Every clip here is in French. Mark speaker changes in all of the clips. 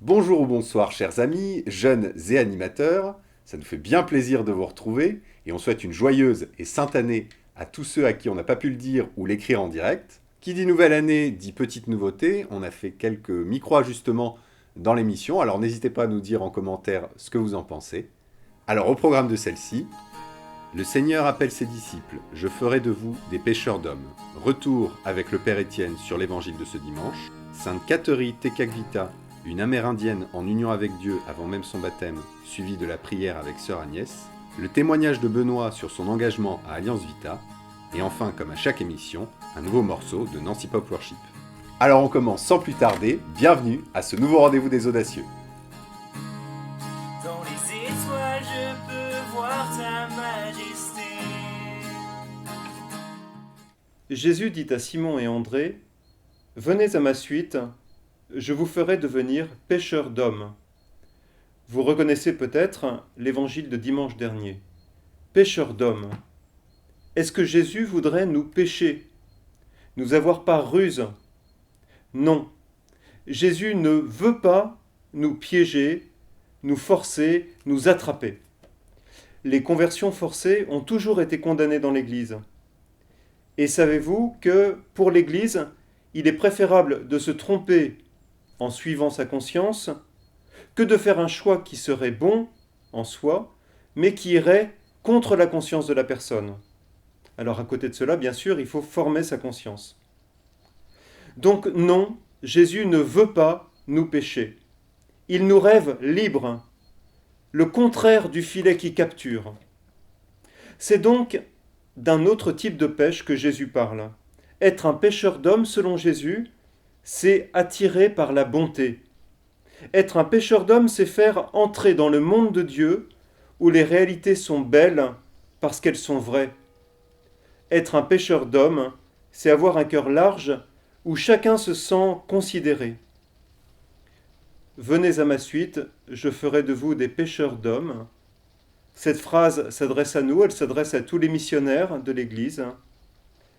Speaker 1: Bonjour ou bonsoir chers amis, jeunes et animateurs, ça nous fait bien plaisir de vous retrouver et on souhaite une joyeuse et sainte année à tous ceux à qui on n'a pas pu le dire ou l'écrire en direct. Qui dit nouvelle année dit petite nouveauté, on a fait quelques micro-ajustements dans l'émission, alors n'hésitez pas à nous dire en commentaire ce que vous en pensez. Alors au programme de celle-ci, le Seigneur appelle ses disciples, je ferai de vous des pêcheurs d'hommes. Retour avec le Père Étienne sur l'évangile de ce dimanche. Sainte Catherine Tekakwitha, une amérindienne en union avec Dieu avant même son baptême, suivie de la prière avec sœur Agnès. Le témoignage de Benoît sur son engagement à Alliance Vita. Et enfin, comme à chaque émission, un nouveau morceau de Nancy Pop Worship. Alors on commence sans plus tarder, bienvenue à ce nouveau rendez-vous des audacieux.
Speaker 2: Dans les étoiles, je peux voir ta majesté.
Speaker 3: Jésus dit à Simon et André, « Venez à ma suite, je vous ferai devenir pêcheurs d'hommes. » Vous reconnaissez peut-être l'évangile de dimanche dernier. Pêcheurs d'hommes. Est-ce que Jésus voudrait nous pêcher, nous avoir par ruse? Non. Jésus ne veut pas nous piéger, nous forcer, nous attraper. Les conversions forcées ont toujours été condamnées dans l'Église. Et savez-vous que pour l'Église, il est préférable de se tromper en suivant sa conscience que de faire un choix qui serait bon en soi, mais qui irait contre la conscience de la personne. Alors à côté de cela, bien sûr, il faut former sa conscience. Donc non, Jésus ne veut pas nous pécher. Il nous rêve libres, le contraire du filet qui capture. C'est donc d'un autre type de pêche que Jésus parle. Être un pêcheur d'hommes, selon Jésus, c'est attirer par la bonté. Être un pêcheur d'hommes, c'est faire entrer dans le monde de Dieu où les réalités sont belles parce qu'elles sont vraies. Être un pêcheur d'hommes, c'est avoir un cœur large où chacun se sent considéré. Venez à ma suite, je ferai de vous des pêcheurs d'hommes. Cette phrase s'adresse à nous, elle s'adresse à tous les missionnaires de l'Église.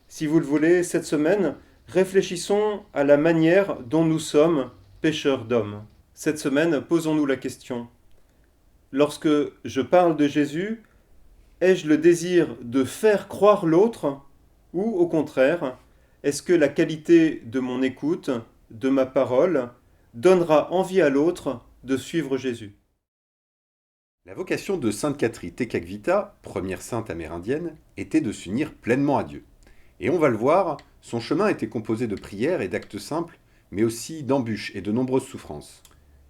Speaker 3: Si vous le voulez, cette semaine, réfléchissons à la manière dont nous sommes pêcheurs d'hommes. Cette semaine, posons-nous la question. Lorsque je parle de Jésus, ai-je le désir de faire croire l'autre ou au contraire, est-ce que la qualité de mon écoute, de ma parole, donnera envie à l'autre de suivre Jésus?
Speaker 1: La vocation de Sainte Catherine Tekakwitha, première sainte amérindienne, était de s'unir pleinement à Dieu. Et on va le voir, son chemin était composé de prières et d'actes simples, mais aussi d'embûches et de nombreuses souffrances.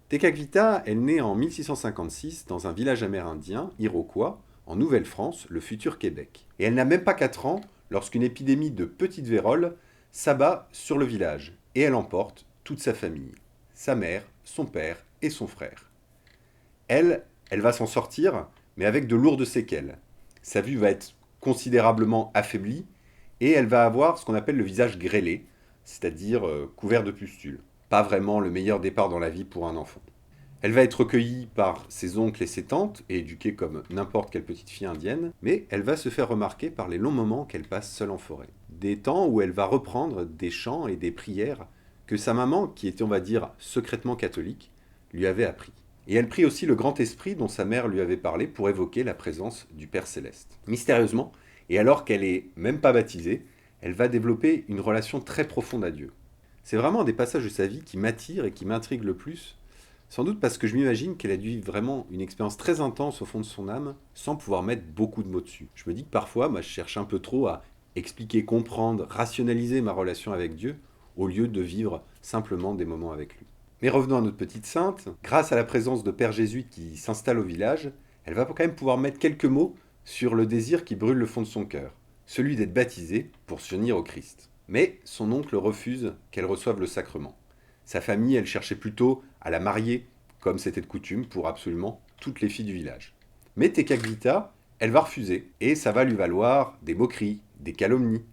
Speaker 1: Tekakwitha est née en 1656 dans un village amérindien, Iroquois, en Nouvelle-France, le futur Québec. Et elle n'a même pas 4 ans lorsqu'une épidémie de petite vérole s'abat sur le village, et elle emporte toute sa famille, sa mère, son père et son frère. Elle va s'en sortir, mais avec de lourdes séquelles. Sa vue va être considérablement affaiblie, et elle va avoir ce qu'on appelle le visage grêlé, c'est-à-dire couvert de pustules. Pas vraiment le meilleur départ dans la vie pour un enfant. Elle va être recueillie par ses oncles et ses tantes, et éduquée comme n'importe quelle petite fille indienne, mais elle va se faire remarquer par les longs moments qu'elle passe seule en forêt. Des temps où elle va reprendre des chants et des prières que sa maman, qui était on va dire secrètement catholique, lui avait appris. Et elle prie aussi le grand esprit dont sa mère lui avait parlé pour évoquer la présence du Père Céleste. Mystérieusement, et alors qu'elle est même pas baptisée, elle va développer une relation très profonde à Dieu. C'est vraiment un des passages de sa vie qui m'attire et qui m'intrigue le plus, sans doute parce que je m'imagine qu'elle a dû vivre vraiment une expérience très intense au fond de son âme, sans pouvoir mettre beaucoup de mots dessus. Je me dis que parfois, moi, je cherche un peu trop à expliquer, comprendre, rationaliser ma relation avec Dieu, au lieu de vivre simplement des moments avec lui. Mais revenons à notre petite sainte, grâce à la présence de Père Jésuite qui s'installe au village, elle va quand même pouvoir mettre quelques mots sur le désir qui brûle le fond de son cœur, celui d'être baptisée pour s'unir au Christ. Mais son oncle refuse qu'elle reçoive le sacrement. Sa famille, elle cherchait plutôt à la marier, comme c'était de coutume pour absolument toutes les filles du village. Mais Tekakwitha, elle va refuser, et ça va lui valoir des moqueries, des calomnies.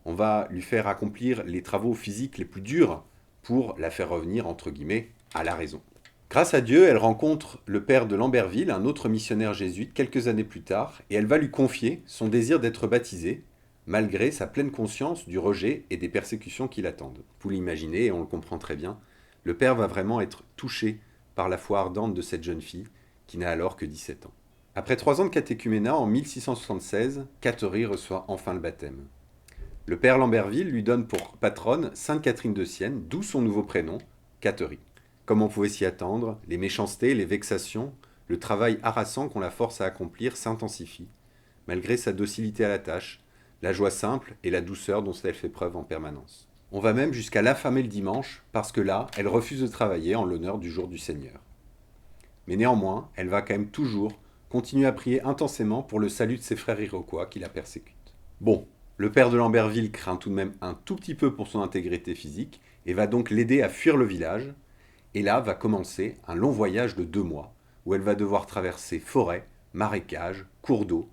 Speaker 1: On va lui faire accomplir les travaux physiques les plus durs pour la faire revenir, entre guillemets, à la raison. Grâce à Dieu, elle rencontre le père de Lamberville, un autre missionnaire jésuite, quelques années plus tard, et elle va lui confier son désir d'être baptisée, malgré sa pleine conscience du rejet et des persécutions qui l'attendent. Vous l'imaginez, et on le comprend très bien, le père va vraiment être touché par la foi ardente de cette jeune fille, qui n'a alors que 17 ans. Après 3 ans de catéchuménat, en 1676, Catherine reçoit enfin le baptême. Le père Lamberville lui donne pour patronne Sainte Catherine de Sienne, d'où son nouveau prénom, Catherine. Comme on pouvait s'y attendre, les méchancetés, les vexations, le travail harassant qu'on la force à accomplir s'intensifient, malgré sa docilité à la tâche, la joie simple et la douceur dont elle fait preuve en permanence. On va même jusqu'à l'affamer le dimanche, parce que là, elle refuse de travailler en l'honneur du jour du Seigneur. Mais néanmoins, elle va quand même toujours continuer à prier intensément pour le salut de ses frères iroquois qui la persécutent. Bon, le père de Lamberville craint tout de même un tout petit peu pour son intégrité physique et va donc l'aider à fuir le village. Et là va commencer un long voyage de 2 mois, où elle va devoir traverser forêts, marécages, cours d'eau,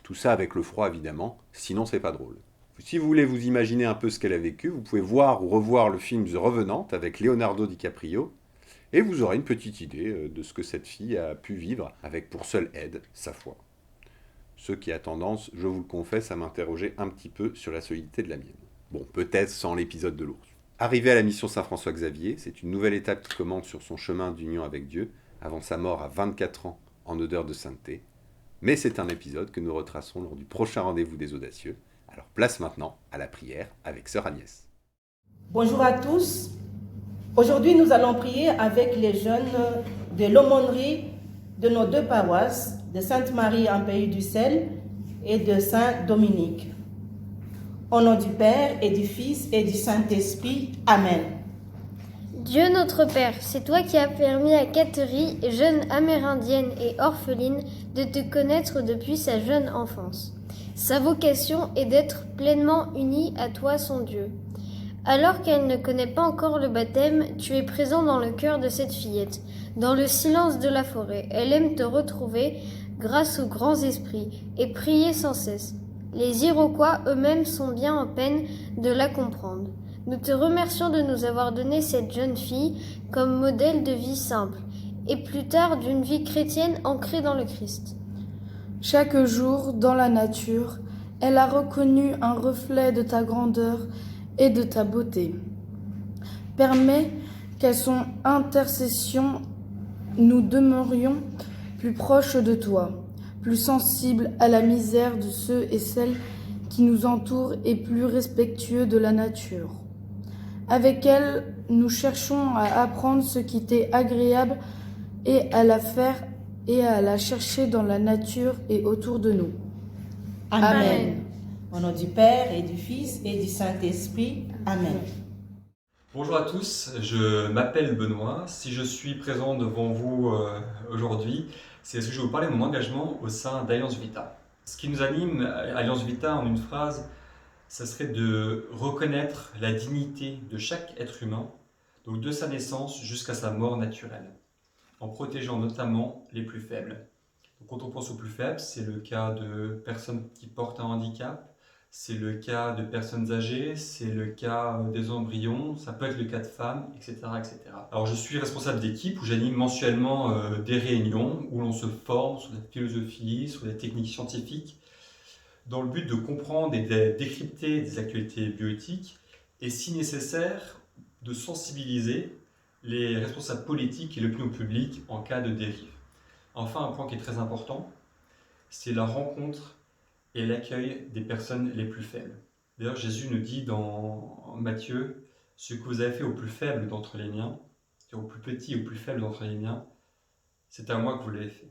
Speaker 1: tout ça avec le froid évidemment, sinon c'est pas drôle. Si vous voulez vous imaginer un peu ce qu'elle a vécu, vous pouvez voir ou revoir le film The Revenant avec Leonardo DiCaprio, et vous aurez une petite idée de ce que cette fille a pu vivre avec pour seule aide sa foi. Ce qui a tendance, je vous le confesse, à m'interroger un petit peu sur la solidité de la mienne. Bon, peut-être sans l'épisode de l'ours. Arrivé à la mission Saint-François-Xavier, c'est une nouvelle étape qui commence sur son chemin d'union avec Dieu, avant sa mort à 24 ans en odeur de sainteté. Mais c'est un épisode que nous retracerons lors du prochain rendez-vous des audacieux. Alors place maintenant à la prière avec sœur Agnès.
Speaker 4: Bonjour à tous. Aujourd'hui, nous allons prier avec les jeunes de l'aumônerie de nos 2 paroisses, de Sainte-Marie en Pays du Sel et de Saint-Dominique. Au nom du Père et du Fils et du Saint-Esprit. Amen.
Speaker 5: Dieu notre Père, c'est toi qui as permis à Catherine, jeune amérindienne et orpheline, de te connaître depuis sa jeune enfance. Sa vocation est d'être pleinement unie à toi, son Dieu. Alors qu'elle ne connaît pas encore le baptême, tu es présent dans le cœur de cette fillette. Dans le silence de la forêt, elle aime te retrouver grâce aux grands esprits et prier sans cesse. Les Iroquois eux-mêmes sont bien en peine de la comprendre. Nous te remercions de nous avoir donné cette jeune fille comme modèle de vie simple et plus tard d'une vie chrétienne ancrée dans le Christ.
Speaker 6: Chaque jour, dans la nature, elle a reconnu un reflet de ta grandeur et de ta beauté. Permets qu'à son intercession, nous demeurions plus proches de toi, plus sensibles à la misère de ceux et celles qui nous entourent et plus respectueux de la nature. Avec elle, nous cherchons à apprendre ce qui t'est agréable et à la faire et à la chercher dans la nature et autour de nous.
Speaker 4: Amen. Au nom du Père et du Fils et du Saint-Esprit. Amen.
Speaker 7: Bonjour à tous, je m'appelle Benoît. Si je suis présent devant vous aujourd'hui, c'est parce que je vais vous parler de mon engagement au sein d'Alliance Vita. Ce qui nous anime à Alliance Vita en une phrase, ça serait de reconnaître la dignité de chaque être humain, donc de sa naissance jusqu'à sa mort naturelle, en protégeant notamment les plus faibles. Donc, quand on pense aux plus faibles, c'est le cas de personnes qui portent un handicap, c'est le cas de personnes âgées, c'est le cas des embryons, ça peut être le cas de femmes, etc., etc. Alors je suis responsable d'équipe où j'anime mensuellement des réunions où l'on se forme sur la philosophie, sur les techniques scientifiques, dans le but de comprendre et de décrypter des actualités bioéthiques et si nécessaire de sensibiliser les responsables politiques et l'opinion publique en cas de dérive. Enfin, un point qui est très important, c'est la rencontre et l'accueil des personnes les plus faibles. D'ailleurs, Jésus nous dit dans Matthieu, « Ce que vous avez fait au plus faible d'entre les miens, c'est-à-dire au plus petit et au plus faible d'entre les miens, c'est à moi que vous l'avez fait.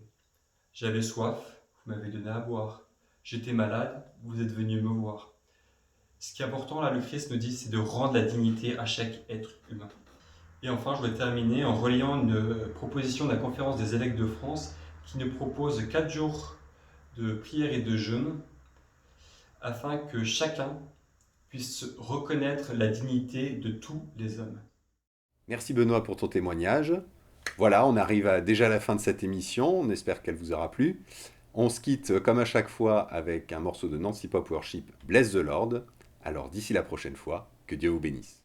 Speaker 7: J'avais soif, vous m'avez donné à boire. J'étais malade, vous êtes venu me voir. » Ce qui est important, là, le Christ nous dit, c'est de rendre la dignité à chaque être humain. Et enfin, je vais terminer en relayant une proposition de la Conférence des évêques de France qui nous propose 4 jours de prière et de jeûne afin que chacun puisse reconnaître la dignité de tous les hommes.
Speaker 1: Merci Benoît pour ton témoignage. Voilà, on arrive déjà à la fin de cette émission, on espère qu'elle vous aura plu. On se quitte comme à chaque fois avec un morceau de Nancy Pop Worship, Bless the Lord. Alors d'ici la prochaine fois, que Dieu vous bénisse.